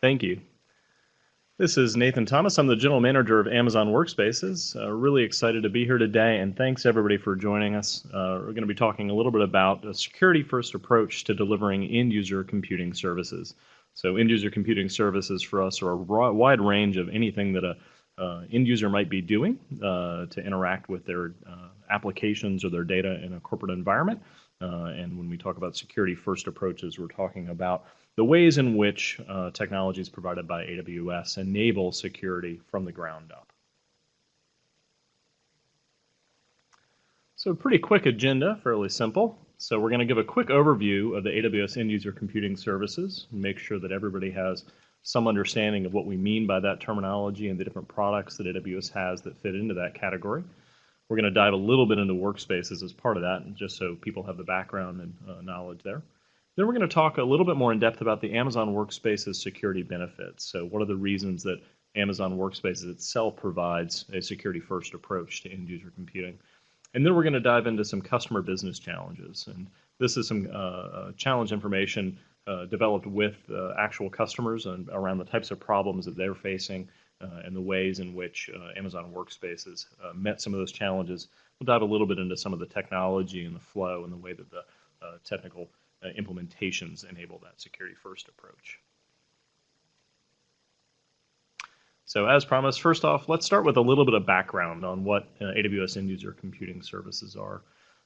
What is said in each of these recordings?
Thank you. This is Nathan Thomas. I'm the General Manager of Amazon WorkSpaces. Really excited to be here today, and thanks everybody for joining us. We're going to be talking a little bit about a security-first approach to delivering end-user computing services. So end-user computing services for us are a wide range of anything that a end user might be doing to interact with their applications or their data in a corporate environment. And when we talk about security-first approaches, we're talking about the ways in which technologies provided by AWS enable security from the ground up. So a pretty quick agenda, fairly simple. So we're going to give a quick overview of the AWS End User Computing Services, make sure that everybody has some understanding of what we mean by that terminology and the different products that AWS has that fit into that category. We're going to dive a little bit into WorkSpaces as part of that, just so people have the background and knowledge there. Then we're going to talk a little bit more in depth about the Amazon WorkSpaces security benefits. So what are the reasons that Amazon WorkSpaces itself provides a security-first approach to end-user computing? And then we're going to dive into some customer business challenges. And this is some challenge information developed with actual customers and around the types of problems that they're facing and the ways in which Amazon WorkSpaces met some of those challenges. We'll dive a little bit into some of the technology and the flow and the way that the technical implementations enable that security-first approach. So as promised, first off, let's start with a little bit of background on what AWS End User Computing Services are.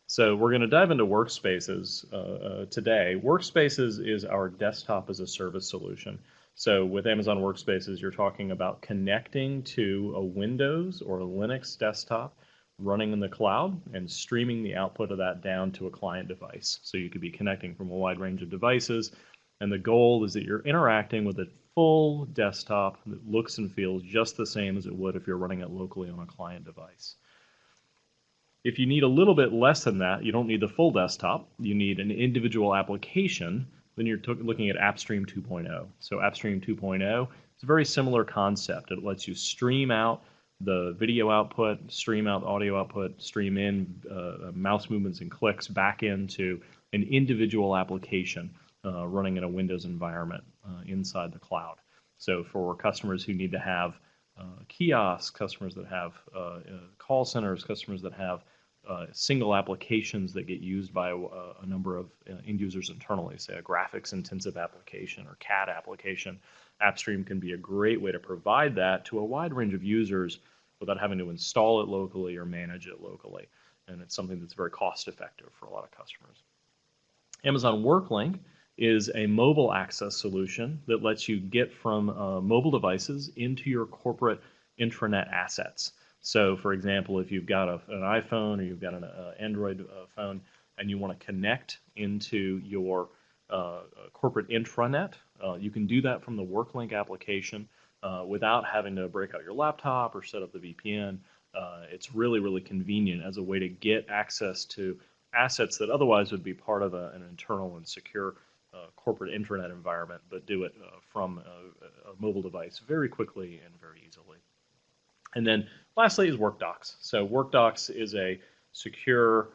So we're going to dive into WorkSpaces today. WorkSpaces is our desktop as a service solution. So with Amazon WorkSpaces, you're talking about connecting to a Windows or a Linux desktop running in the cloud and streaming the output of that down to a client device. So you could be connecting from a wide range of devices, and the goal is that you're interacting with a full desktop that looks and feels just the same as it would if you're running it locally on a client device. If you need a little bit less than that, you don't need the full desktop, you need an individual application, then you're looking at AppStream 2.0. So AppStream 2.0 is a very similar concept. It lets you stream out the video output, stream out audio output, stream in mouse movements and clicks back into an individual application running in a Windows environment inside the cloud. So for customers who need to have kiosks, customers that have call centers, customers that have single applications that get used by a number of end users internally, say a graphics intensive application or CAD application, AppStream can be a great way to provide that to a wide range of users without having to install it locally or manage it locally. And it's something that's very cost effective for a lot of customers. Amazon WorkLink is a mobile access solution that lets you get from mobile devices into your corporate intranet assets. So for example, if you've got an iPhone or you've got an Android phone and you want to connect into your corporate intranet, you can do that from the WorkLink application without having to break out your laptop or set up the VPN. It's really, really convenient as a way to get access to assets that otherwise would be part of an internal and secure corporate intranet environment, but do it from a mobile device very quickly and very easily. And then lastly is WorkDocs. So WorkDocs is a secure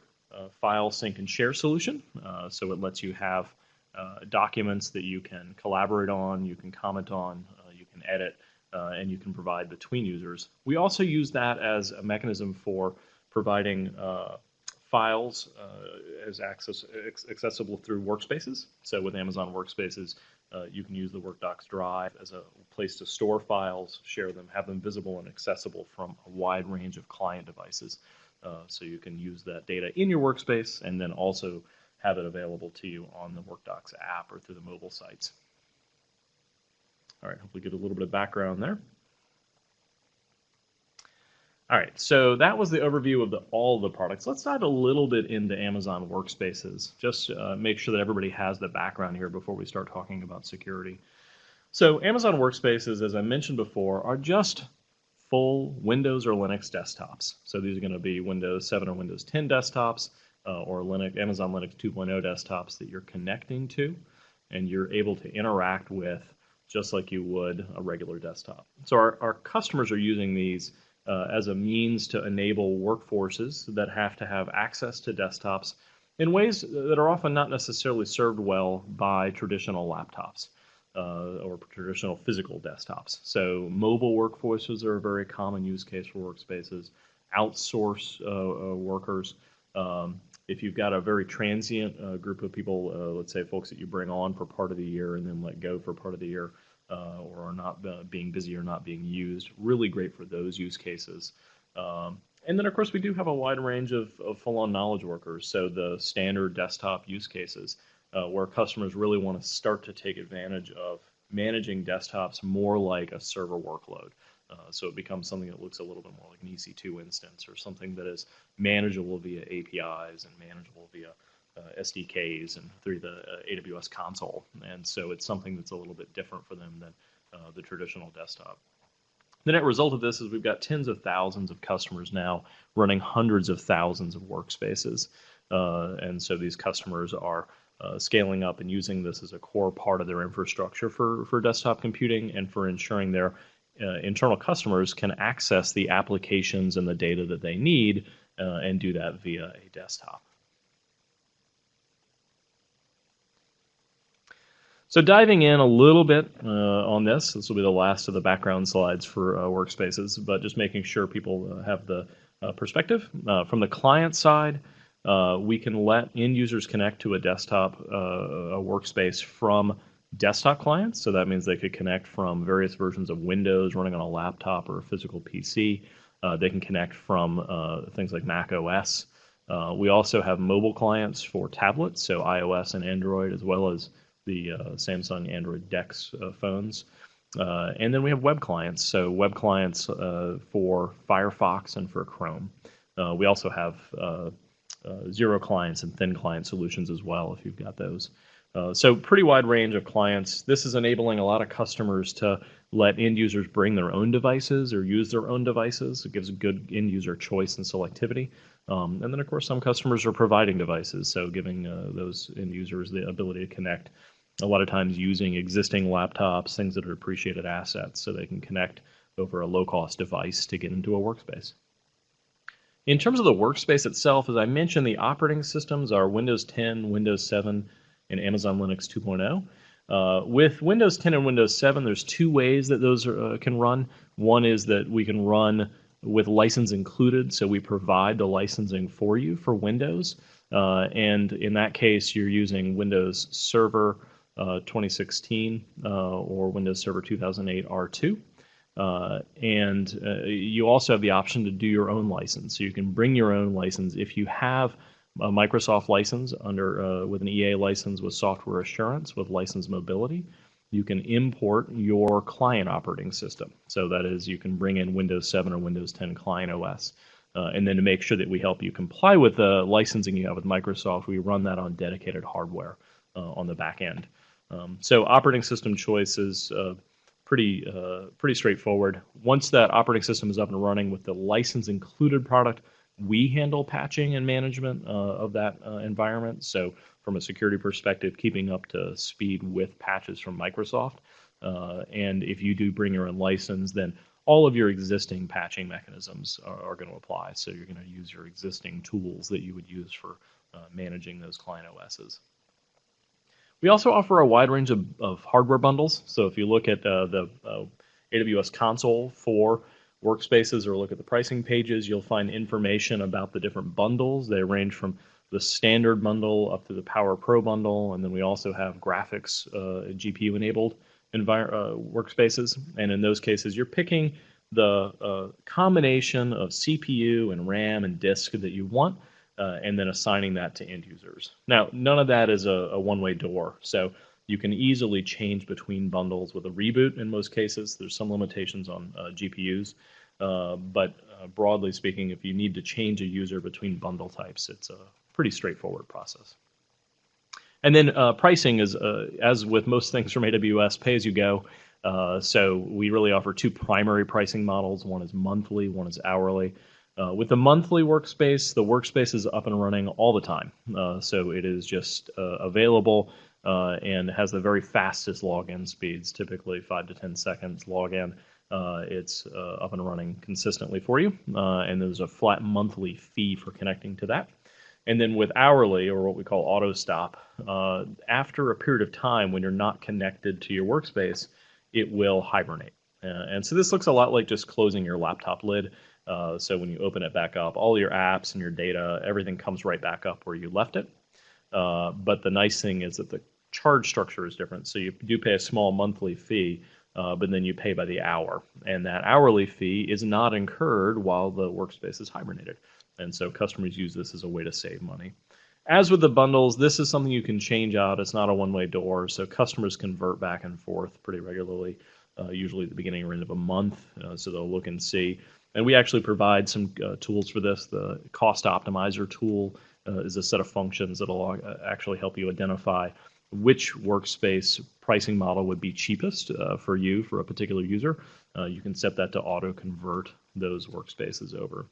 file sync and share solution. So it lets you have documents that you can collaborate on, you can comment on, you can edit, and you can provide between users. We also use that as a mechanism for providing files as accessible through WorkSpaces. So with Amazon WorkSpaces, you can use the WorkDocs drive as a place to store files, share them, have them visible and accessible from a wide range of client devices. So you can use that data in your workspace and then also have it available to you on the WorkDocs app or through the mobile sites. All right, hopefully get a little bit of background there. All right, so that was the overview of all the products. Let's dive a little bit into Amazon WorkSpaces, just make sure that everybody has the background here before we start talking about security. So Amazon WorkSpaces, as I mentioned before, are just full Windows or Linux desktops. So these are going to be Windows 7 or Windows 10 desktops or Amazon Linux 2.0 desktops that you're connecting to and you're able to interact with just like you would a regular desktop. So our customers are using these as a means to enable workforces that have to have access to desktops in ways that are often not necessarily served well by traditional laptops. or traditional physical desktops. So mobile workforces are a very common use case for workspaces. Outsource workers. If you've got a very transient group of people, let's say folks that you bring on for part of the year and then let go for part of the year, or are not being busy or not being used, really great for those use cases. And then, of course, we do have a wide range of full-on knowledge workers, so the standard desktop use cases, where customers really want to start to take advantage of managing desktops more like a server workload. So it becomes something that looks a little bit more like an EC2 instance, or something that is manageable via APIs and manageable via SDKs and through the AWS console. And so it's something that's a little bit different for them than the traditional desktop. The net result of this is we've got tens of thousands of customers now running hundreds of thousands of workspaces. And so these customers are scaling up and using this as a core part of their infrastructure for desktop computing, and for ensuring their internal customers can access the applications and the data that they need and do that via a desktop. So diving in a little bit on this will be the last of the background slides for workspaces, but just making sure people have the perspective. From the client side, we can let end users connect to a desktop, a workspace from desktop clients. So that means they could connect from various versions of Windows running on a laptop or a physical PC. They can connect from things like Mac OS. We also have mobile clients for tablets, so iOS and Android, as well as the Samsung Android DeX phones. And then we have web clients, so web clients for Firefox and for Chrome. We also have zero clients and thin client solutions as well, if you've got those. So pretty wide range of clients. This is enabling a lot of customers to let end users bring their own devices or use their own devices. It gives a good end user choice and selectivity. And then, of course, some customers are providing devices, so giving those end users the ability to connect, a lot of times using existing laptops, things that are appreciated assets, so they can connect over a low-cost device to get into a workspace. In terms of the workspace itself, as I mentioned, the operating systems are Windows 10, Windows 7, and Amazon Linux 2.0. With Windows 10 and Windows 7, there's two ways that those can run. One is that we can run with license included, so we provide the licensing for you for Windows. And in that case, you're using Windows Server 2016 or Windows Server 2008 R2. And you also have the option to do your own license. So you can bring your own license. If you have a Microsoft license with an EA license with software assurance with license mobility, you can import your client operating system. So that is, you can bring in Windows 7 or Windows 10 client OS. And then to make sure that we help you comply with the licensing you have with Microsoft, we run that on dedicated hardware on the back end. So operating system choice is pretty straightforward. Once that operating system is up and running with the license included product, we handle patching and management of that environment. So from a security perspective, keeping up to speed with patches from Microsoft. And if you do bring your own license, then all of your existing patching mechanisms are going to apply. So you're going to use your existing tools that you would use for managing those client OSs. We also offer a wide range of hardware bundles. So if you look at the AWS console for workspaces or look at the pricing pages, you'll find information about the different bundles. They range from the standard bundle up to the Power Pro bundle, and then we also have graphics GPU-enabled workspaces. And in those cases, you're picking the combination of CPU and RAM and disk that you want, and then assigning that to end users. Now, none of that is a one-way door, so you can easily change between bundles with a reboot in most cases. There's some limitations on GPUs, but broadly speaking, if you need to change a user between bundle types, it's a pretty straightforward process. And then pricing is, as with most things from AWS, pay as you go. So we really offer two primary pricing models. One is monthly, one is hourly. With the monthly workspace, the workspace is up and running all the time. So it is just available and has the very fastest login speeds, typically 5 to 10 seconds login. It's up and running consistently for you, and there's a flat monthly fee for connecting to that. And then with hourly, or what we call auto stop, after a period of time when you're not connected to your workspace, it will hibernate. And so this looks a lot like just closing your laptop lid. So when you open it back up, all your apps and your data, everything comes right back up where you left it. But the nice thing is that the charge structure is different. So you do pay a small monthly fee, but then you pay by the hour. And that hourly fee is not incurred while the workspace is hibernated. And so customers use this as a way to save money. As with the bundles, this is something you can change out. It's not a one-way door, so customers convert back and forth pretty regularly, usually at the beginning or end of a month, so they'll look and see. And we actually provide some tools for this. The cost optimizer tool is a set of functions that will actually help you identify which workspace pricing model would be cheapest for you, for a particular user. You can set that to auto-convert those workspaces over.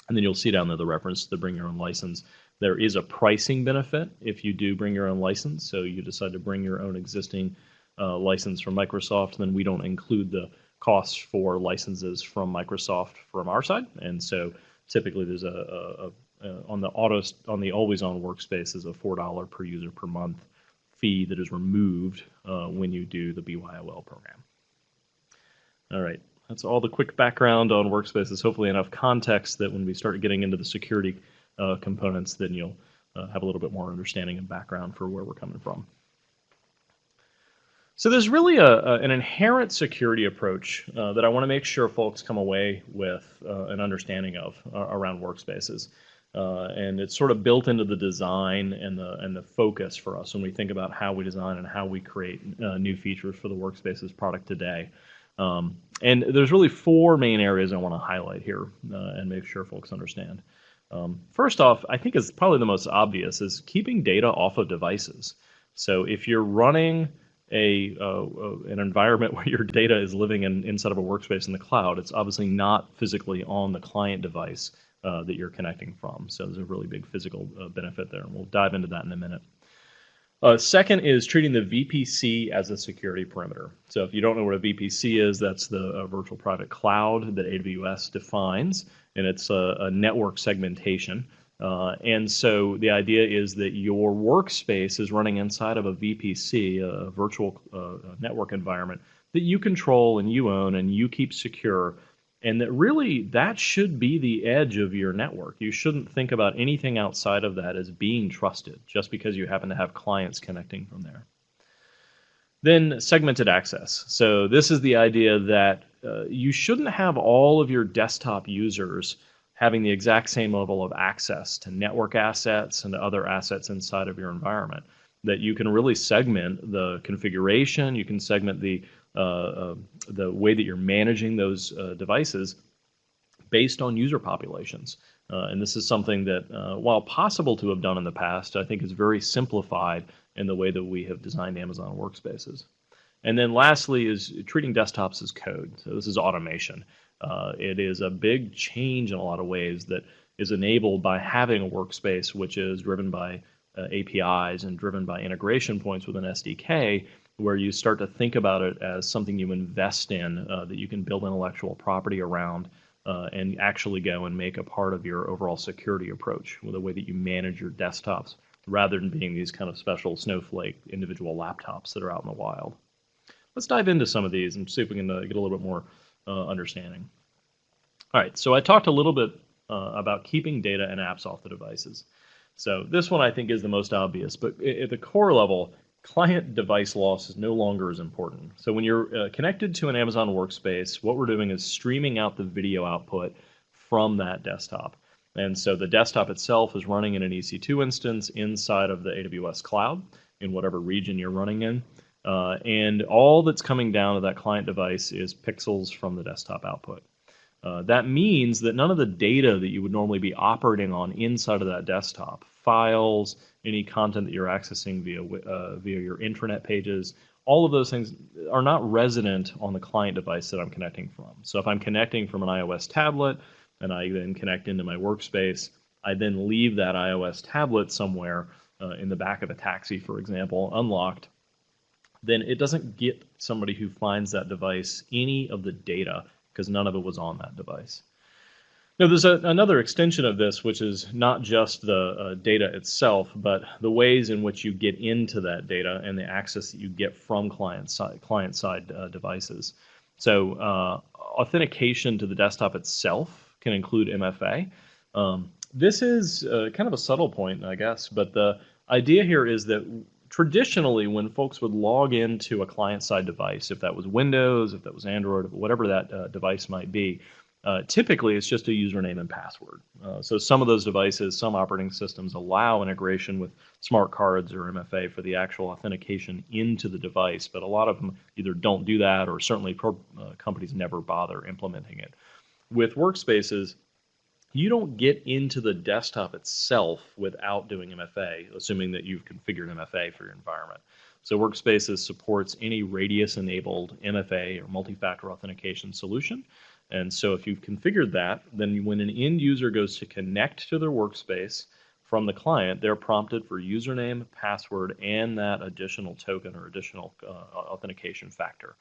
And then you'll see down there the reference to bring your own license. There is a pricing benefit if you do bring your own license. So you decide to bring your own existing license from Microsoft, then we don't include the costs for licenses from Microsoft from our side. And so typically there's on the always-on workspace is a $4 per user per month fee that is removed when you do the BYOL program. All right. That's all the quick background on workspaces, hopefully enough context that when we start getting into the security components, then you'll have a little bit more understanding and background for where we're coming from. So there's really an inherent security approach that I want to make sure folks come away with an understanding of around workspaces. And it's sort of built into the design and the focus for us when we think about how we design and how we create new features for the workspaces product today. And there's really four main areas I want to highlight here and make sure folks understand. First off, I think is probably the most obvious is keeping data off of devices. So if you're running an environment where your data is living inside of a workspace in the cloud, it's obviously not physically on the client device that you're connecting from. So there's a really big physical benefit there, and we'll dive into that in a minute. Second is treating the VPC as a security perimeter. So if you don't know what a VPC is, that's the virtual private cloud that AWS defines, and it's a network segmentation. And so the idea is that your workspace is running inside of a VPC, a virtual network environment, that you control and you own and you keep secure. And that really, that should be the edge of your network. You shouldn't think about anything outside of that as being trusted, just because you happen to have clients connecting from there. Then segmented access. So this is the idea that you shouldn't have all of your desktop users having the exact same level of access to network assets and to other assets inside of your environment. That you can really segment the configuration, you can segment the way that you're managing those devices based on user populations. And this is something that, while possible to have done in the past, I think is very simplified in the way that we have designed Amazon Workspaces. And then lastly is treating desktops as code. So this is automation. It is a big change in a lot of ways that is enabled by having a workspace which is driven by APIs and driven by integration points with an SDK, where you start to think about it as something you invest in, that you can build intellectual property around, and actually go and make a part of your overall security approach with the way that you manage your desktops, rather than being these kind of special snowflake individual laptops that are out in the wild. Let's dive into some of these and see if we can get a little bit more understanding. All right, so I talked a little bit about keeping data and apps off the devices. So this one I think is the most obvious, but at the core level, client device loss is no longer as important. So when you're connected to an Amazon Workspace, what we're doing is streaming out the video output from that desktop. And so the desktop itself is running in an EC2 instance inside of the AWS cloud in whatever region you're running in. And all that's coming down to that client device is pixels from the desktop output. That means that none of the data that you would normally be operating on inside of that desktop, files, any content that you're accessing via your intranet pages, all of those things are not resident on the client device that I'm connecting from. So if I'm connecting from an iOS tablet and I then connect into my workspace, I then leave that iOS tablet somewhere in the back of a taxi, for example, unlocked, then it doesn't get somebody who finds that device any of the data because none of it was on that device. Now, there's another extension of this, which is not just the data itself, but the ways in which you get into that data and the access that you get from client-side devices. So, authentication to the desktop itself can include MFA. This is kind of a subtle point, I guess, but the idea here is that traditionally, when folks would log into a client-side device, if that was Windows, if that was Android, whatever that device might be, typically it's just a username and password. So some of those devices, some operating systems allow integration with smart cards or MFA for the actual authentication into the device, but a lot of them either don't do that, or certainly companies never bother implementing it. With WorkSpaces, you don't get into the desktop itself without doing MFA, assuming that you've configured MFA for your environment. So WorkSpaces supports any radius-enabled MFA or multi-factor authentication solution. And so if you've configured that, then when an end user goes to connect to their workspace from the client, they're prompted for username, password, and that additional token or additional authentication factor.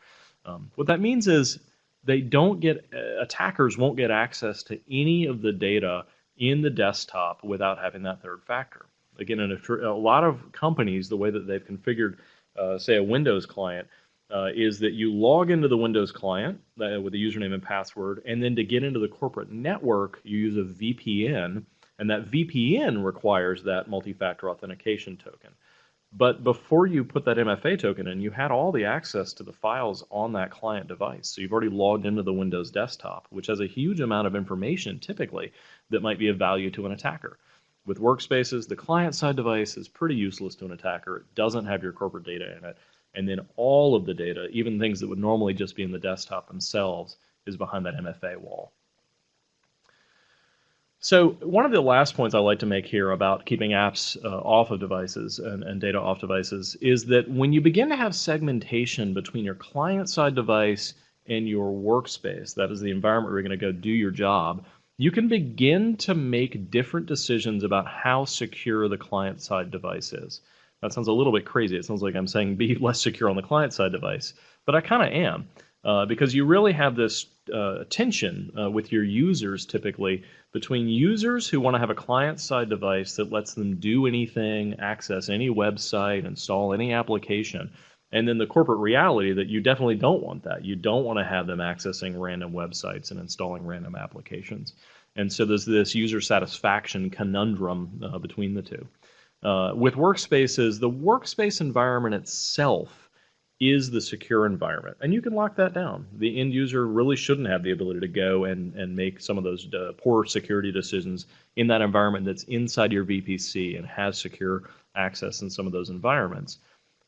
What that means is attackers won't get access to any of the data in the desktop without having that third factor. Again, in a lot of companies, the way that they've configured, say, a Windows client, is that you log into the Windows client with a username and password, and then to get into the corporate network, you use a VPN, and that VPN requires that multi-factor authentication token. But before you put that MFA token in, you had all the access to the files on that client device. So you've already logged into the Windows desktop, which has a huge amount of information, typically, that might be of value to an attacker. With WorkSpaces, the client-side device is pretty useless to an attacker. It doesn't have your corporate data in it. And then all of the data, even things that would normally just be in the desktop themselves, is behind that MFA wall. So one of the last points I like to make here about keeping apps off of devices and data off devices is that when you begin to have segmentation between your client-side device and your workspace, that is the environment where you're going to go do your job, you can begin to make different decisions about how secure the client-side device is. That sounds a little bit crazy. It sounds like I'm saying be less secure on the client-side device, but I kind of am, because you really have this tension with your users typically between users who want to have a client-side device that lets them do anything, access any website, install any application, and then the corporate reality that you definitely don't want that. You don't want to have them accessing random websites and installing random applications. And so there's this user satisfaction conundrum between the two. With workspaces, the workspace environment itself is the secure environment, and you can lock that down. The end user really shouldn't have the ability to go and make some of those poor security decisions in that environment that's inside your VPC and has secure access in some of those environments.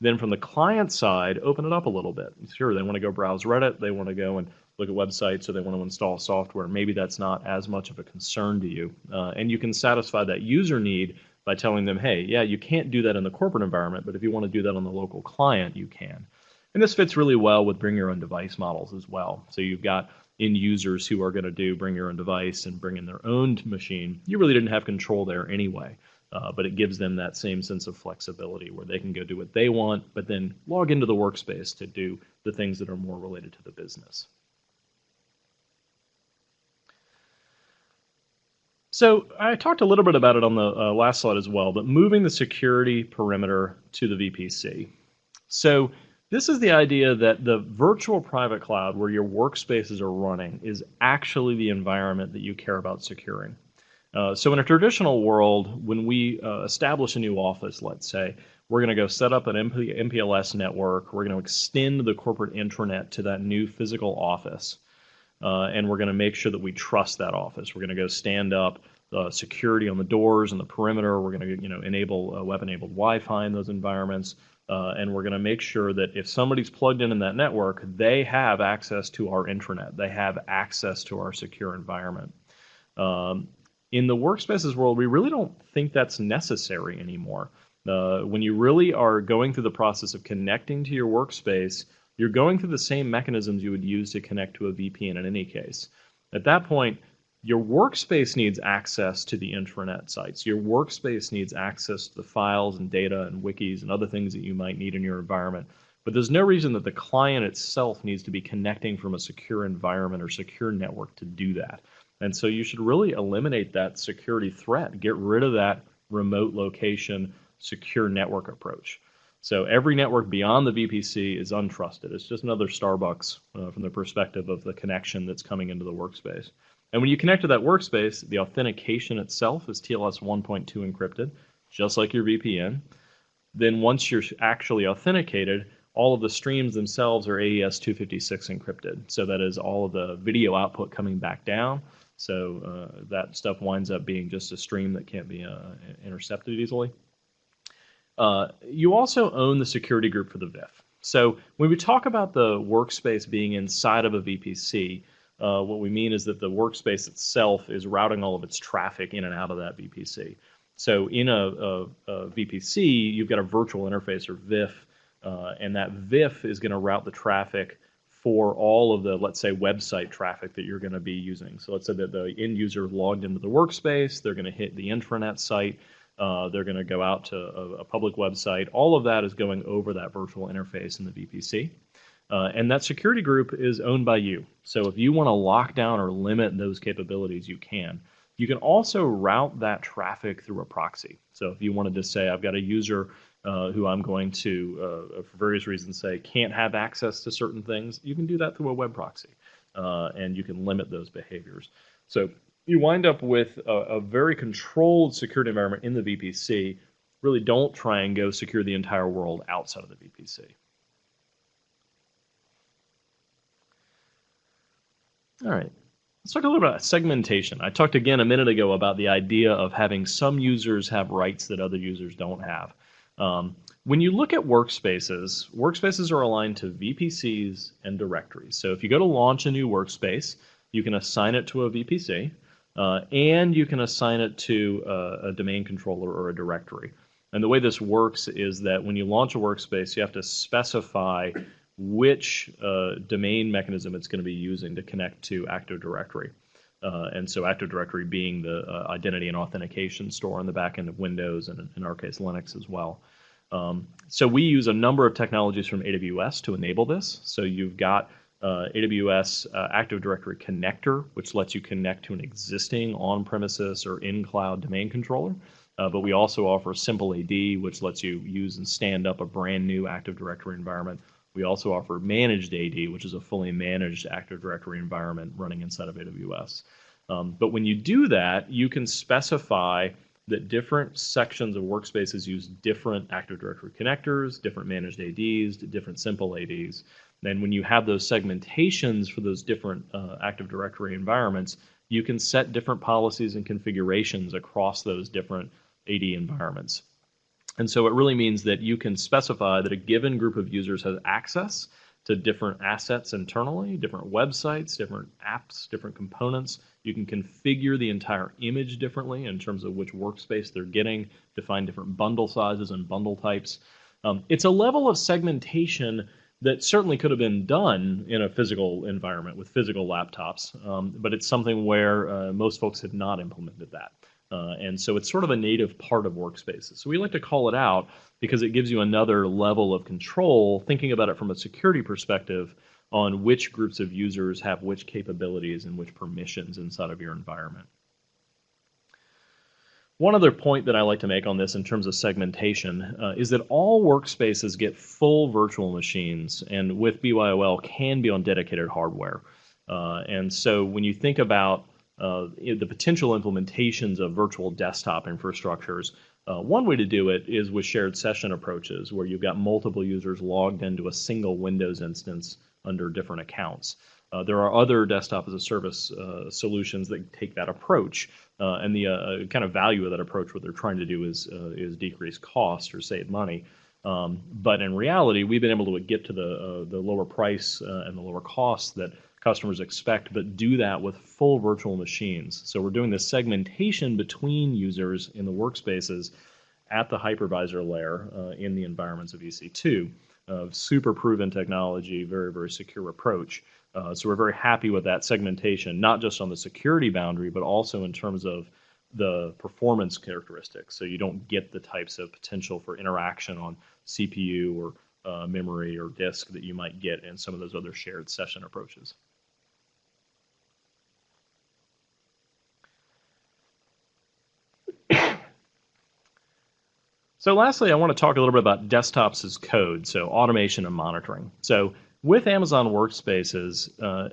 Then from the client side, open it up a little bit. Sure, they want to go browse Reddit, they want to go and look at websites, or they want to install software. Maybe that's not as much of a concern to you. And you can satisfy that user need by telling them, hey, yeah, you can't do that in the corporate environment, but if you want to do that on the local client, you can. And this fits really well with bring your own device models as well. So you've got end users who are going to do bring your own device and bring in their own machine. You really didn't have control there anyway, but it gives them that same sense of flexibility where they can go do what they want, but then log into the workspace to do the things that are more related to the business. So I talked a little bit about it on the last slide as well, but moving the security perimeter to the VPC. So this is the idea that the virtual private cloud where your workspaces are running is actually the environment that you care about securing. So in a traditional world, when we establish a new office, let's say, we're going to go set up an MPLS network, we're going to extend the corporate intranet to that new physical office. And we're going to make sure that we trust that office. We're going to go stand up security on the doors and the perimeter. We're going to enable web-enabled Wi-Fi in those environments. And we're going to make sure that if somebody's plugged in that network, they have access to our intranet. They have access to our secure environment. In the workspaces world, we really don't think that's necessary anymore. When you really are going through the process of connecting to your workspace, you're going through the same mechanisms you would use to connect to a VPN in any case. At that point, your workspace needs access to the intranet sites. Your workspace needs access to the files and data and wikis and other things that you might need in your environment. But there's no reason that the client itself needs to be connecting from a secure environment or secure network to do that. And so you should really eliminate that security threat. Get rid of that remote location, secure network approach. So every network beyond the VPC is untrusted. It's just another Starbucks from the perspective of the connection that's coming into the workspace. And when you connect to that workspace, the authentication itself is TLS 1.2 encrypted, just like your VPN. Then once you're actually authenticated, all of the streams themselves are AES 256 encrypted. So that is all of the video output coming back down. So that stuff winds up being just a stream that can't be intercepted easily. You also own the security group for the VIF. So when we talk about the workspace being inside of a VPC, what we mean is that the workspace itself is routing all of its traffic in and out of that VPC. So in a VPC, you've got a virtual interface or VIF, and that VIF is going to route the traffic for all of the, let's say, website traffic that you're going to be using. So let's say that the end user logged into the workspace, they're going to hit the intranet site, they're going to go out to a public website. All of that is going over that virtual interface in the VPC. And that security group is owned by you. So if you want to lock down or limit those capabilities, you can. You can also route that traffic through a proxy. So if you wanted to say, I've got a user who I'm going to, for various reasons, say can't have access to certain things, you can do that through a web proxy. And you can limit those behaviors. So you wind up with a very controlled security environment in the VPC. Really don't try and go secure the entire world outside of the VPC. All right, let's talk a little about segmentation. I talked again a minute ago about the idea of having some users have rights that other users don't have. When you look at workspaces, workspaces are aligned to VPCs and directories. So if you go to launch a new workspace, you can assign it to a VPC, and you can assign it to a domain controller or a directory. And the way this works is that when you launch a workspace, you have to specify which domain mechanism it's going to be using to connect to Active Directory. And so Active Directory being the identity and authentication store on the back end of Windows and in our case Linux as well. So we use a number of technologies from AWS to enable this. So you've got AWS Active Directory Connector, which lets you connect to an existing on-premises or in-cloud domain controller. But we also offer Simple AD, which lets you use and stand up a brand new Active Directory environment. We also offer Managed AD, which is a fully managed Active Directory environment running inside of AWS. But when you do that, you can specify that different sections of workspaces use different Active Directory connectors, different Managed ADs, different Simple ADs. And when you have those segmentations for those different Active Directory environments, you can set different policies and configurations across those different AD environments. And so it really means that you can specify that a given group of users has access to different assets internally, different websites, different apps, different components. You can configure the entire image differently in terms of which workspace they're getting, define different bundle sizes and bundle types. It's a level of segmentation that certainly could have been done in a physical environment with physical laptops, but it's something where most folks have not implemented that. And so it's sort of a native part of workspaces. So we like to call it out because it gives you another level of control, thinking about it from a security perspective on which groups of users have which capabilities and which permissions inside of your environment. One other point that I like to make on this in terms of segmentation is that all workspaces get full virtual machines, and with BYOL can be on dedicated hardware. And so when you think about the potential implementations of virtual desktop infrastructures, one way to do it is with shared session approaches, where you've got multiple users logged into a single Windows instance under different accounts. There are other desktop as a service solutions that take that approach, and the kind of value of that approach, what they're trying to do is decrease cost or save money. But in reality, we've been able to get to the lower price and the lower cost that customers expect, but do that with full virtual machines. So we're doing this segmentation between users in the workspaces at the hypervisor layer in the environments of EC2. Super proven technology, very, very secure approach. So we're very happy with that segmentation, not just on the security boundary, but also in terms of the performance characteristics. So you don't get the types of potential for interaction on CPU or memory or disk that you might get in some of those other shared session approaches. So lastly, I want to talk a little bit about desktops as code, so automation and monitoring. So with Amazon Workspaces,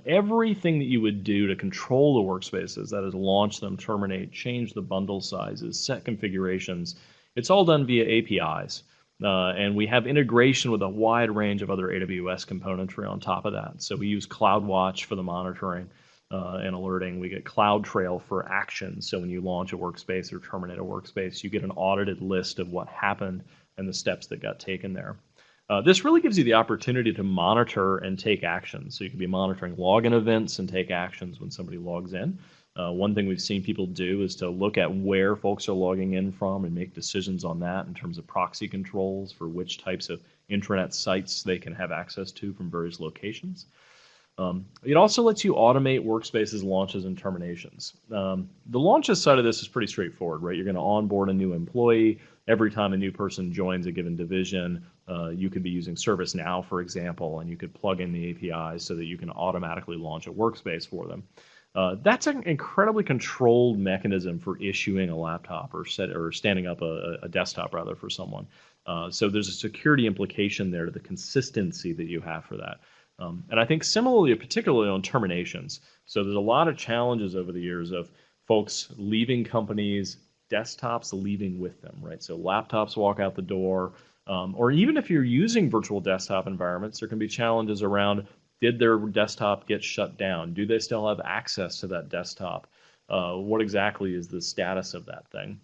everything that you would do to control the workspaces, that is launch them, terminate, change the bundle sizes, set configurations, it's all done via APIs. And we have integration with a wide range of other AWS componentry on top of that. So we use CloudWatch for the monitoring and alerting. We get CloudTrail for actions. So when you launch a workspace or terminate a workspace, you get an audited list of what happened and the steps that got taken there. This really gives you the opportunity to monitor and take actions. So you can be monitoring login events and take actions when somebody logs in. One thing we've seen people do is to look at where folks are logging in from and make decisions on that in terms of proxy controls for which types of intranet sites they can have access to from various locations. It also lets you automate workspaces launches and terminations. The launches side of this is pretty straightforward, right? You're going to onboard a new employee. Every time a new person joins a given division, you could be using ServiceNow, for example, and you could plug in the APIs so that you can automatically launch a workspace for them. That's an incredibly controlled mechanism for issuing a laptop or standing up a desktop rather for someone. So there's a security implication there to the consistency that you have for that. And I think similarly, particularly on terminations. So there's a lot of challenges over the years of folks leaving companies, desktops leaving with them, right? So laptops walk out the door, or even if you're using virtual desktop environments, there can be challenges around, did their desktop get shut down? Do they still have access to that desktop? What exactly is the status of that thing?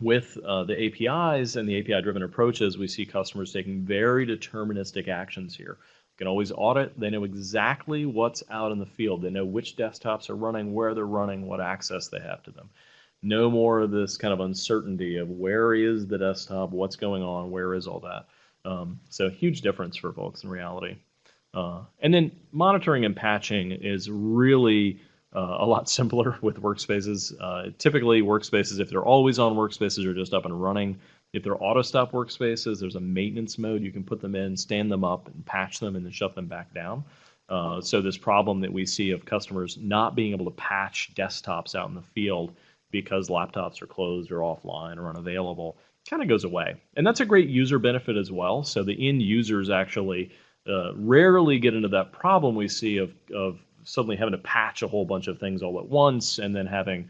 With the APIs and the API-driven approaches, we see customers taking very deterministic actions here. Can always audit. They know exactly what's out in the field. They know which desktops are running, where they're running, what access they have to them. No more of this kind of uncertainty of where is the desktop, what's going on, where is all that. So huge difference for folks in reality. And then monitoring and patching is really a lot simpler with workspaces. Typically, workspaces, if they're always on workspaces, are just up and running. If they're auto-stop workspaces, there's a maintenance mode. You can put them in, stand them up, and patch them, and then shut them back down. So this problem that we see of customers not being able to patch desktops out in the field because laptops are closed or offline or unavailable kind of goes away. And that's a great user benefit as well. So the end users actually rarely get into that problem we see of suddenly having to patch a whole bunch of things all at once and then having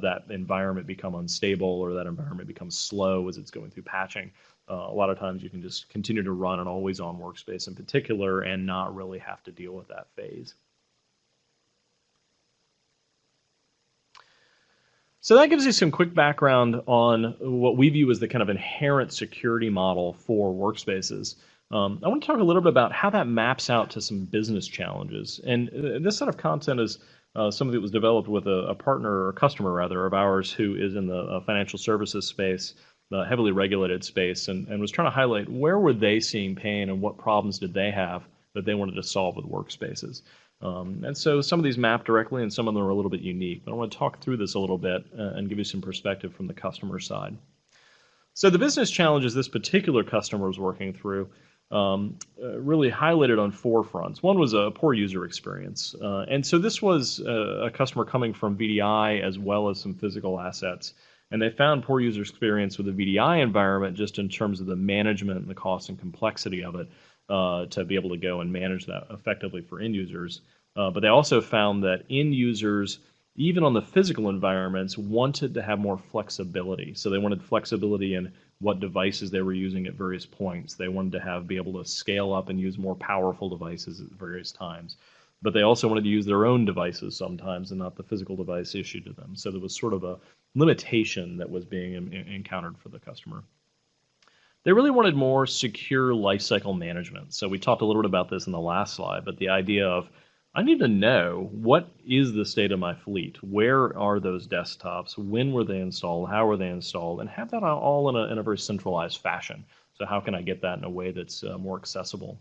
that environment become unstable or that environment becomes slow as it's going through patching. A lot of times you can just continue to run an always-on workspace in particular and not really have to deal with that phase. So that gives you some quick background on what we view as the kind of inherent security model for workspaces. I want to talk a little bit about how that maps out to some business challenges. And this set of content is some of it was developed with a partner or a customer rather of ours who is in the financial services space, the heavily regulated space, and was trying to highlight where were they seeing pain and what problems did they have that they wanted to solve with workspaces. And so some of these map directly and some of them are a little bit unique. But I want to talk through this a little bit and give you some perspective from the customer side. So the business challenges this particular customer was working through really highlighted on 4 fronts. One was a poor user experience. And so this was a customer coming from VDI as well as some physical assets. And they found poor user experience with the VDI environment just in terms of the management and the cost and complexity of it to be able to go and manage that effectively for end users. But they also found that end users, even on the physical environments, wanted to have more flexibility. So they wanted flexibility in what devices they were using at various points. They wanted to be able to scale up and use more powerful devices at various times. But they also wanted to use their own devices sometimes and not the physical device issued to them. So there was sort of a limitation that was being encountered for the customer. They really wanted more secure lifecycle management. So we talked a little bit about this in the last slide, but the idea of, I need to know what is the state of my fleet, where are those desktops, when were they installed, how were they installed, and have that all in a very centralized fashion. So how can I get that in a way that's more accessible?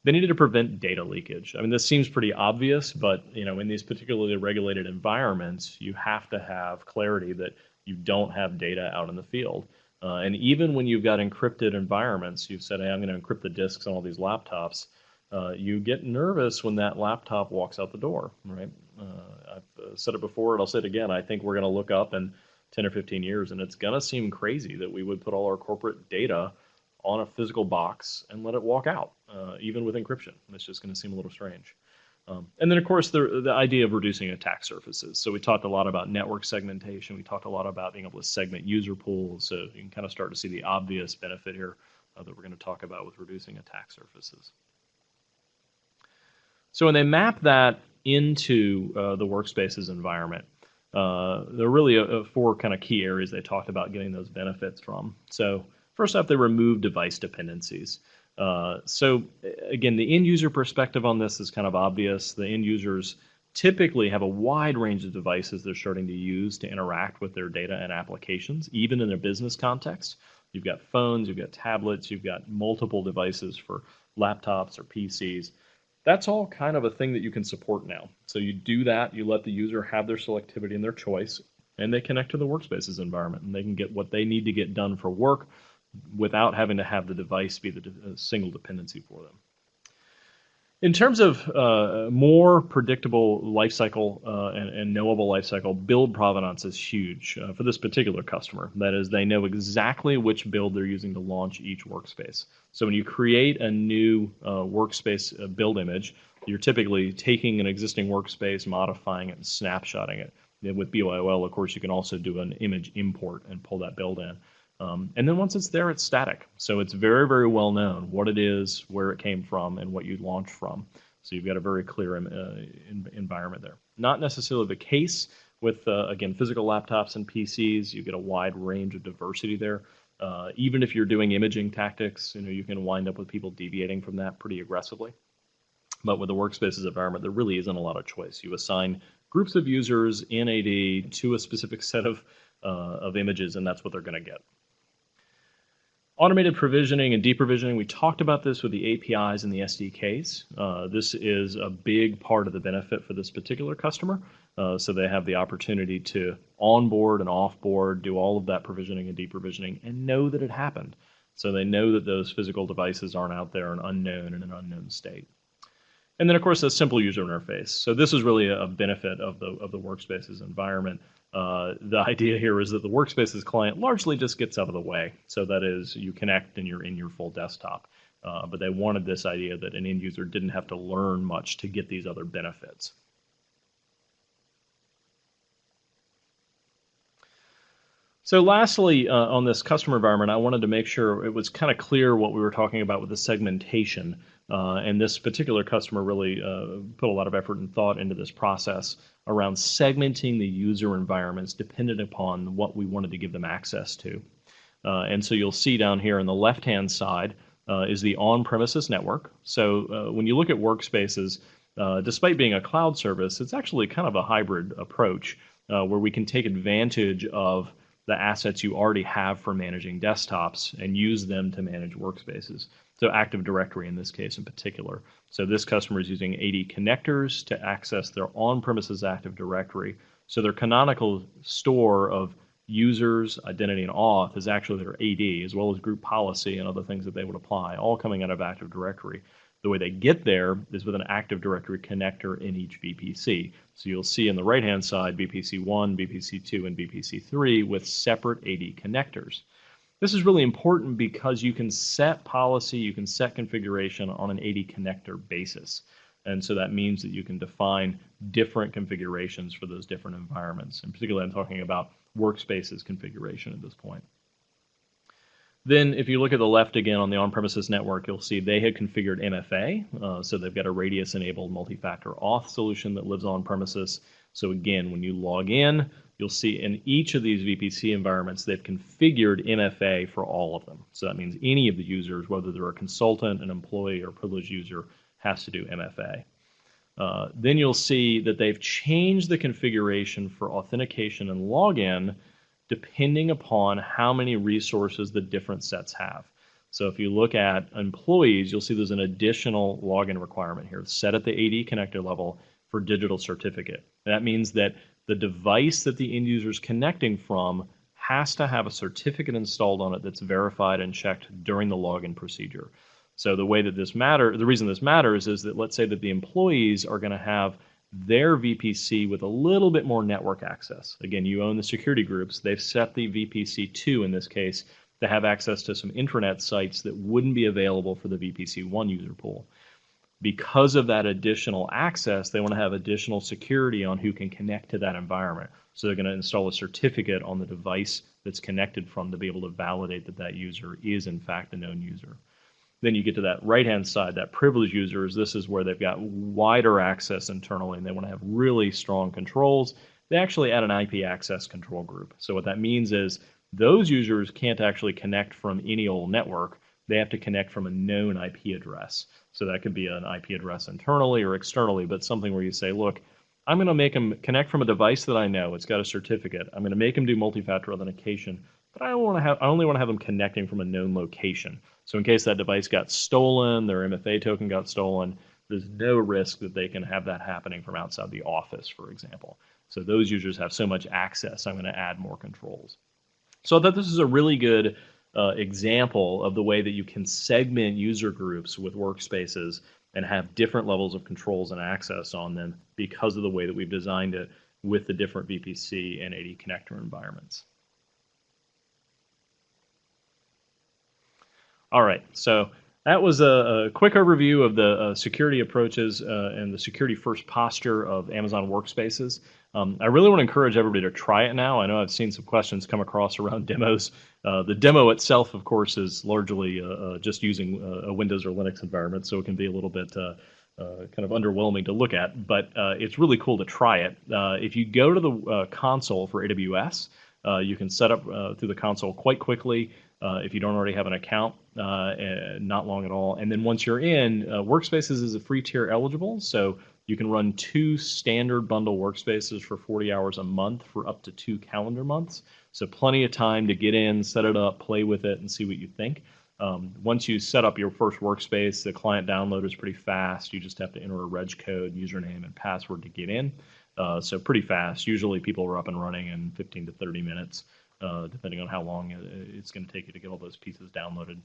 They needed to prevent data leakage. I mean, this seems pretty obvious, but in these particularly regulated environments, you have to have clarity that you don't have data out in the field. And even when you've got encrypted environments, you've said, hey, I'm going to encrypt the disks on all these laptops. You get nervous when that laptop walks out the door, right? I've said it before, and I'll say it again. I think we're going to look up and 10 or 15 years, and it's going to seem crazy that we would put all our corporate data on a physical box and let it walk out, even with encryption. It's just going to seem a little strange. And then, of course, the idea of reducing attack surfaces. So we talked a lot about network segmentation. We talked a lot about being able to segment user pools. So you can kind of start to see the obvious benefit here that we're going to talk about with reducing attack surfaces. So when they map that into the WorkSpaces environment, there are really four kind of key areas they talked about getting those benefits from. So first off, they remove device dependencies. So again, the end user perspective on this is kind of obvious. The end users typically have a wide range of devices they're starting to use to interact with their data and applications, even in their business context. You've got phones, you've got tablets, you've got multiple devices for laptops or PCs. That's all kind of a thing that you can support now. So you do that, you let the user have their selectivity and their choice, and they connect to the WorkSpaces environment, and they can get what they need to get done for work without having to have the device be the single dependency for them. In terms of more predictable lifecycle and knowable lifecycle, build provenance is huge for this particular customer. That is, they know exactly which build they're using to launch each workspace. So when you create a new workspace build image, you're typically taking an existing workspace, modifying it, and snapshotting it. And with BYOL, of course, you can also do an image import and pull that build in. And then once it's there, it's static. So it's very, very well known what it is, where it came from, and what you launched from. So you've got a very clear environment there. Not necessarily the case with, again, physical laptops and PCs. You get a wide range of diversity there. Even if you're doing imaging tactics, you can wind up with people deviating from that pretty aggressively. But with the WorkSpaces environment, there really isn't a lot of choice. You assign groups of users in AD to a specific set of images, and that's what they're going to get. Automated provisioning and deprovisioning, we talked about this with the APIs and the SDKs. This is a big part of the benefit for this particular customer. So they have the opportunity to onboard and offboard, do all of that provisioning and deprovisioning, and know that it happened. So they know that those physical devices aren't out there in an unknown state. And then, of course, a simple user interface. So this is really a benefit of the WorkSpaces environment. The idea here is that the WorkSpaces client largely just gets out of the way. So that is, you connect and you're in your full desktop. But they wanted this idea that an end user didn't have to learn much to get these other benefits. So lastly, on this customer environment, I wanted to make sure it was kind of clear what we were talking about with the segmentation. And this particular customer really put a lot of effort and thought into this process around segmenting the user environments dependent upon what we wanted to give them access to. And so you'll see down here on the left-hand side is the on-premises network. So when you look at WorkSpaces, despite being a cloud service, it's actually kind of a hybrid approach where we can take advantage of the assets you already have for managing desktops and use them to manage workspaces. So Active Directory in this case in particular. So this customer is using AD connectors to access their on-premises Active Directory. So their canonical store of users, identity, and auth is actually their AD, as well as group policy and other things that they would apply, all coming out of Active Directory. The way they get there is with an Active Directory connector in each VPC. So you'll see on the right-hand side VPC 1, VPC 2, and VPC 3 with separate AD connectors. This is really important because you can set policy, you can set configuration on an AD connector basis. And so that means that you can define different configurations for those different environments. And particularly I'm talking about WorkSpaces configuration at this point. Then if you look at the left again on the on-premises network, you'll see they had configured MFA. So they've got a Radius-enabled multi-factor auth solution that lives on-premises. So again, when you log in, you'll see in each of these VPC environments, they've configured MFA for all of them. So that means any of the users, whether they're a consultant, an employee, or privileged user, has to do MFA. Then you'll see that they've changed the configuration for authentication and login depending upon how many resources the different sets have. So if you look at employees, you'll see there's an additional login requirement here set at the AD connector level for digital certificate. That means that the device that the end user is connecting from has to have a certificate installed on it that's verified and checked during the login procedure. So the way that this matters, the reason this matters is that let's say that the employees are going to have their VPC with a little bit more network access. Again, you own the security groups. They've set the VPC2 in this case to have access to some intranet sites that wouldn't be available for the VPC1 user pool. Because of that additional access, they want to have additional security on who can connect to that environment. So they're going to install a certificate on the device that's connected from to be able to validate that that user is in fact a known user. Then you get to that right-hand side, that privileged users. This is where they've got wider access internally, and they want to have really strong controls. They actually add an IP access control group. So what that means is those users can't actually connect from any old network. They have to connect from a known IP address. So that could be an IP address internally or externally, but something where you say, look, I'm going to make them connect from a device that I know. It's got a certificate. I'm going to make them do multi-factor authentication, but I only want to have them connecting from a known location. So in case that device got stolen, their MFA token got stolen, there's no risk that they can have that happening from outside the office, for example. So those users have so much access, I'm going to add more controls. So I thought this is a really good example of the way that you can segment user groups with workspaces and have different levels of controls and access on them because of the way that we've designed it with the different VPC and AD connector environments. All right, so that was a quick overview of the security approaches and the security first posture of Amazon Workspaces. I really want to encourage everybody to try it now. I know I've seen some questions come across around demos. The demo itself, of course, is largely just using a Windows or Linux environment, so it can be a little bit kind of underwhelming to look at, but it's really cool to try it. If you go to the console for AWS, you can set up through the console quite quickly if you don't already have an account, not long at all. And then once you're in, Workspaces is a free tier eligible, so you can run 2 standard bundle workspaces for 40 hours a month for up to 2 calendar months. So plenty of time to get in, set it up, play with it, and see what you think. Once you set up your first workspace, the client download is pretty fast. You just have to enter a reg code, username, and password to get in. So pretty fast. Usually people are up and running in 15 to 30 minutes, depending on how long it's going to take you to get all those pieces downloaded.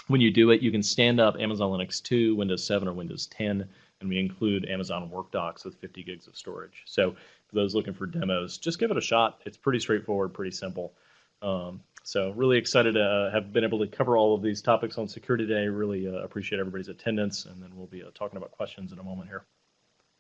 When you do it, you can stand up Amazon Linux 2, Windows 7, or Windows 10, and we include Amazon Workdocs with 50 gigs of storage. So for those looking for demos, just give it a shot. It's pretty straightforward, pretty simple. So really excited to have been able to cover all of these topics on security today. Really appreciate everybody's attendance, and then we'll be talking about questions in a moment here.